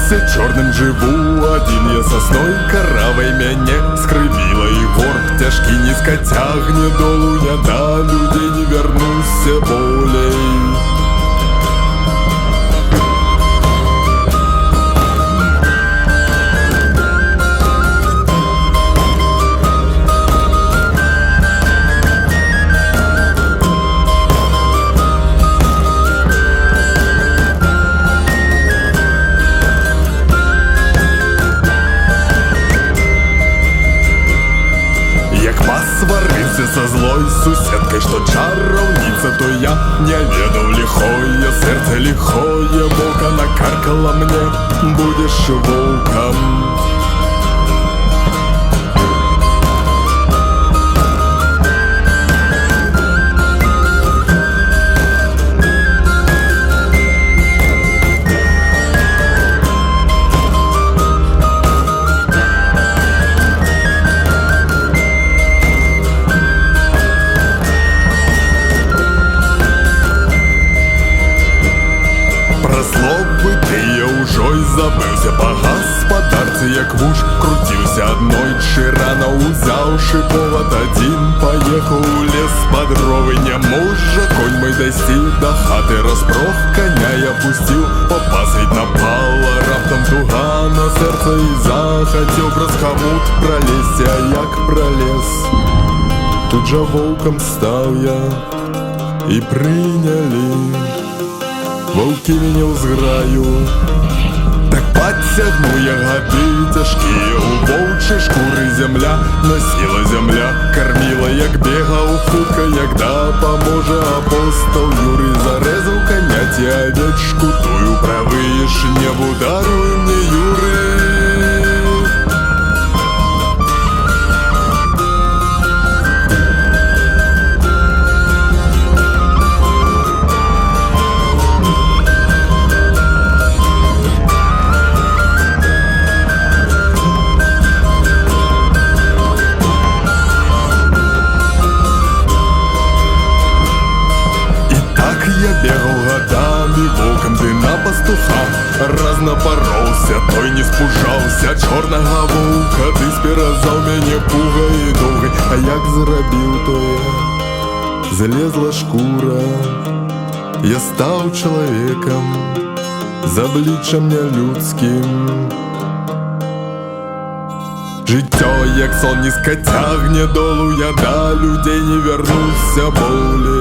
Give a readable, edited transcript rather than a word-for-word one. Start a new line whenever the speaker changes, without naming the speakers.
лесе чорным жыву адзін я, сасной каравай мяне скрывіла, і горб цяжкі нізка цягне долу, я да людзей не вярнуся болей. Сварыўся са злой суседкай, што чараўніца, то я не ведаў ліхое, сэрца ліхое, бока накаркала мне, будзеш воўкам. Забыўся па гаспадарцы, як муж круціўся аднойчы рана, узяўшы повод адзін, паехаў у лес пад дровы, не можа конь мой дайсці да хаты, распрох коня я пусціў, папасвіць напала раптам туга на сэрца, і захацеў праз хамут пралезці, а як пралез, тут жа воўкам стаў я, і прынялі воўкі мяне ў зграю. Так подцягнуў я гады цяжкія, у воўчай шкуры зямля носіла зямля, карміла, як бегаў хутка, як дапаможа апостол Юрый, зарэзаў коня ці авечку тую, правыеш небу даруй мне, Юры. Я бегал годами волком, ты на пастуха раз напороўся, той не спужаўся чорнага воўка, ты спіразаў мяне пугай і доўгай, а як зрабіў тое, залезла шкура, я стаў чалавекам з абліччам нялюдскім. Жыццё як сон нізка цягне долу, я да людзей не вярнуся болей.